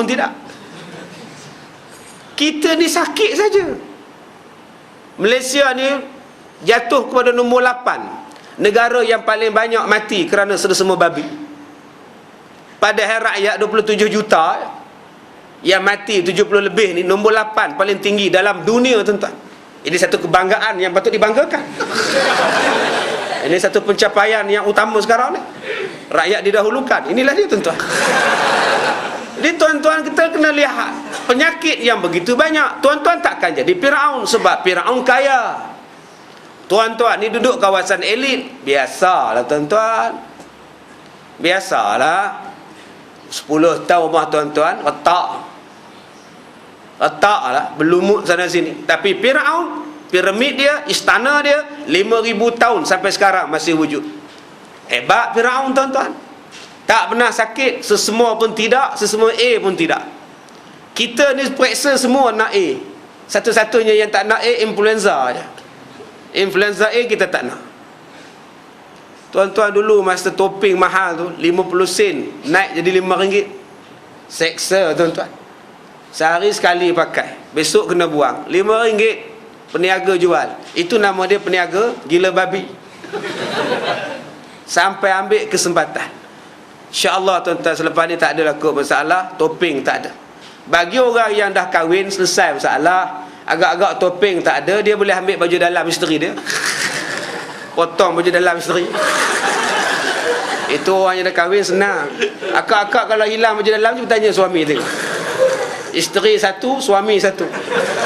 pun tidak. Kita ni sakit saja. Malaysia ni jatuh kepada nombor 8 negara yang paling banyak mati kerana sesama babi. Padahal rakyat 27 juta, yang mati 70 lebih ni nombor 8 paling tinggi dalam dunia, tuan-tuan. Ini satu kebanggaan yang patut dibanggakan. Ini satu pencapaian yang utama sekarang ni. Rakyat didahulukan. Inilah dia, tuan-tuan. Jadi tuan-tuan, kita kena lihat penyakit yang begitu banyak. Tuan-tuan takkan jadi Firaun sebab Firaun kaya. Tuan-tuan ni duduk kawasan elit. Biasalah, tuan-tuan. Biasalah. 10 tahun rumah tuan-tuan letaklah berlumut sana sini. Tapi Firaun, piramid dia, istana dia 5,000 tahun sampai sekarang masih wujud. Hebat Firaun, tuan-tuan. Tak pernah sakit, sesemua pun tidak, sesemua A pun tidak. Kita ni periksa semua nak A. Satu-satunya yang tak nak A, influenza je. Influenza A kita tak nak. Tuan-tuan, dulu masa topeng mahal tu 50 sen naik jadi RM5. Seksa, tuan-tuan. Sehari sekali pakai, besok kena buang. RM5 peniaga jual. Itu nama dia peniaga gila babi. Sampai ambil kesempatan. InsyaAllah, tuan-tuan, selepas ni tak ada lah kot masalah. Topeng tak ada. Bagi orang yang dah kahwin, selesai masalah. Agak-agak topeng tak ada, dia boleh ambil baju dalam isteri dia, potong baju dalam isteri. Itu orang yang dah kahwin senang. Akak-akak kalau hilang baju dalam, cuba tanya suami tengok. Isteri satu, suami satu.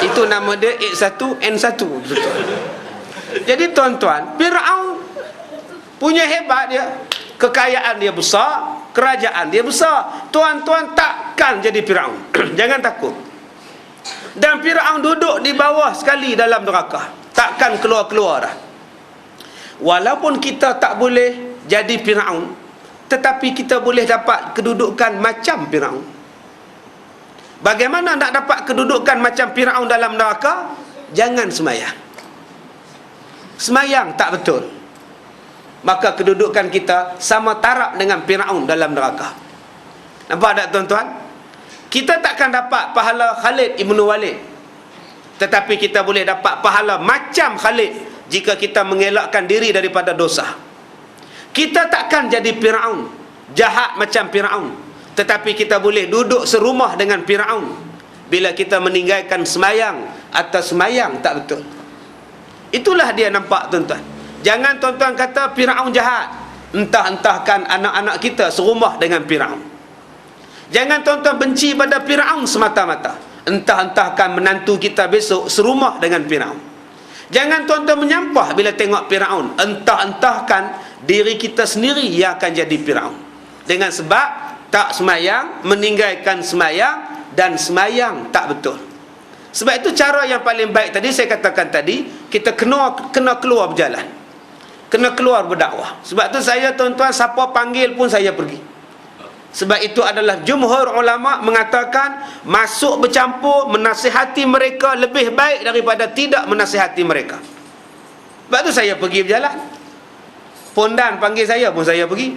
Itu nama dia X1 N1. Jadi tuan-tuan, Firaun punya hebat dia. Kekayaan dia besar, kerajaan dia besar. Tuan-tuan takkan jadi Firaun. Jangan takut. Dan Firaun duduk di bawah sekali dalam neraka, takkan keluar-keluar dah. Walaupun kita tak boleh jadi Firaun, tetapi kita boleh dapat kedudukan macam Firaun. Bagaimana nak dapat kedudukan macam Firaun dalam neraka? Jangan semayang. Semayang tak betul, maka kedudukan kita sama taraf dengan Firaun dalam neraka. Nampak tak, tuan-tuan? Kita takkan dapat pahala Khalid Ibn Walid, tetapi kita boleh dapat pahala macam Khalid jika kita mengelakkan diri daripada dosa. Kita takkan jadi Firaun, jahat macam Firaun, tetapi kita boleh duduk serumah dengan Firaun bila kita meninggalkan semayang atau semayang tak betul. Itulah dia, nampak, tuan-tuan. Jangan tuan-tuan kata Firaun jahat, entah-entahkan anak-anak kita serumah dengan Firaun. Jangan tuan-tuan benci pada Firaun semata-mata, entah-entahkan menantu kita besok serumah dengan Firaun. Jangan tuan-tuan menyampah bila tengok Firaun, entah-entahkan diri kita sendiri yang akan jadi Firaun, dengan sebab tak semayang, meninggalkan semayang, dan semayang tak betul. Sebab itu cara yang paling baik tadi saya katakan tadi, kita kena keluar berjalan, kena keluar berdakwah. Sebab tu saya, tuan-tuan, siapa panggil pun saya pergi. Sebab itu adalah jumhur ulama mengatakan masuk bercampur menasihati mereka lebih baik daripada tidak menasihati mereka. Sebab tu saya pergi berjalan. Pondan panggil saya pun saya pergi.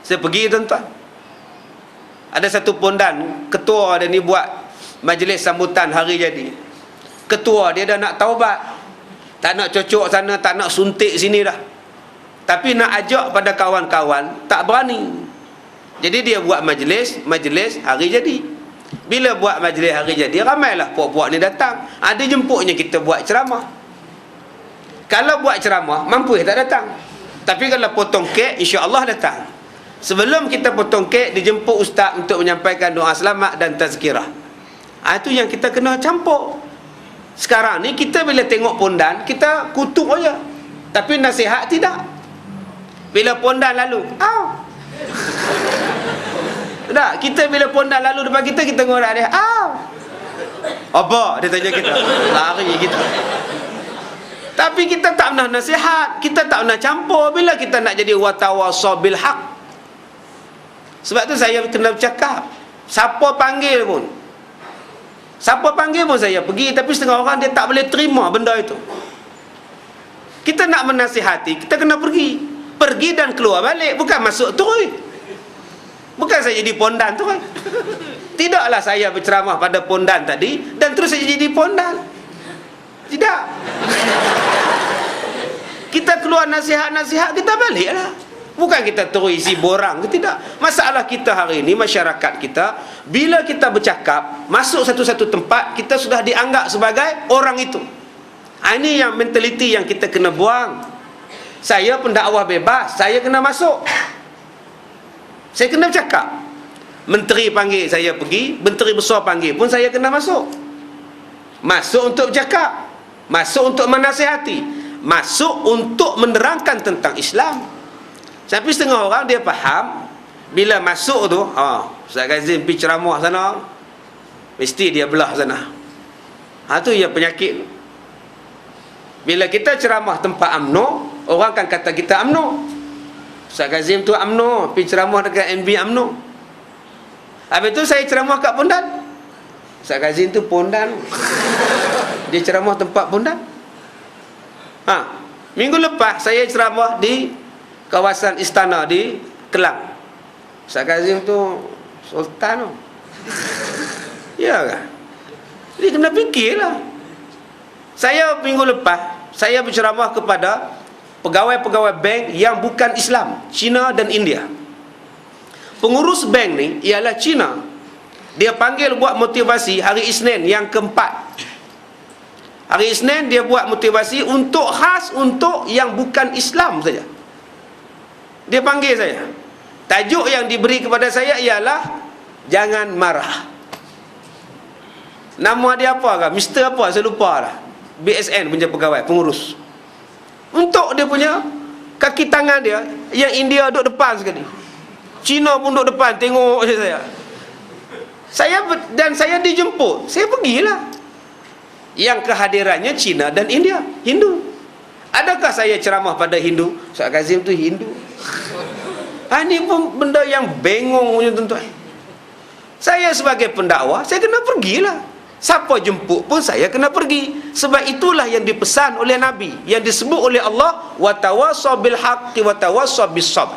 Saya pergi, tuan-tuan. Ada satu pondan, ketua dia ni buat majlis sambutan hari jadi. Ketua dia dah nak taubat, tak nak cocok sana, tak nak suntik sini dah, tapi nak ajak pada kawan-kawan, tak berani. Jadi dia buat majlis hari jadi. Bila buat majlis hari jadi, ramailah puak-puak ni datang. Ada jemputnya kita buat ceramah. Kalau buat ceramah, mampu tak datang. Tapi kalau potong kek, insya-Allah datang. Sebelum kita potong kek, dijemput ustaz untuk menyampaikan doa selamat dan tazkirah. Itu yang kita kena campur. Sekarang ni kita bila tengok pondan, kita kutuk aja, tapi nasihat tidak. Bila pondan lalu, tak, kita bila pondan lalu depan kita, kita ngorak dia, apa? Dia tanya kita, lari kita. Tapi kita tak pernah nasihat, kita tak pernah campur bila kita nak jadi watawasau bil haq. Sebab tu saya kena bercakap. Siapa panggil pun saya pergi. Tapi setengah orang dia tak boleh terima benda itu. Kita nak menasihati, kita kena pergi dan keluar balik, bukan masuk terus. Bukan saya jadi pondan tu kan. Tidaklah saya berceramah pada pondan tadi dan terus saya jadi pondan. Tidak. Kita keluar nasihat-nasihat, kita baliklah. Bukan kita terus isi borang. Tidak. Masalah kita hari ini, masyarakat kita, bila kita bercakap, masuk satu-satu tempat, kita sudah dianggap sebagai orang itu. Ini yang mentaliti yang kita kena buang. Saya pendakwah bebas, saya kena masuk. Saya kena bercakap. Menteri panggil saya pergi, menteri besar panggil pun saya kena masuk. Masuk untuk bercakap, masuk untuk menasihati, masuk untuk menerangkan tentang Islam. Tapi setengah orang dia faham, bila masuk tu, Ustaz Kazim pergi ceramah sana, mesti dia belah sana. Tu yang penyakit. Bila kita ceramah tempat UMNO, orang akan kata kita UMNO. Ustaz Kazim tu UMNO, pergi ceramah dekat MB UMNO. Habis tu saya ceramah kat Pondan. Ustaz Kazim tu Pondan. Dia ceramah tempat Pondan. Minggu lepas saya ceramah di kawasan istana di Kelang. Ustaz Kazim tu Sultan tu. Ya kan? Jadi kena fikirlah. Saya minggu lepas saya berceramah kepada pegawai-pegawai bank yang bukan Islam, Cina dan India. Pengurus bank ni ialah Cina. Dia panggil buat motivasi hari Isnin yang keempat. Hari Isnin dia buat motivasi untuk khas untuk yang bukan Islam saja. Dia panggil saya. Tajuk yang diberi kepada saya ialah jangan marah. Nama dia apa kan? Mister apa? Saya lupa lah. BSN punya pegawai, pengurus. Untuk dia punya kaki tangan dia, yang India duduk depan sekali, Cina pun duduk depan, tengok saya. Saya dijemput, saya pergilah. Yang kehadirannya Cina dan India, Hindu. Adakah saya ceramah pada Hindu? Ustaz Kazim tu Hindu. Ini pun benda yang bengong punya tuan-tuan. Saya sebagai pendakwah, saya kena pergilah. Siapa jemput pun saya kena pergi. Sebab itulah yang dipesan oleh Nabi, yang disebut oleh Allah, wa tawassaw bil haqqi wa tawassaw bis sabr.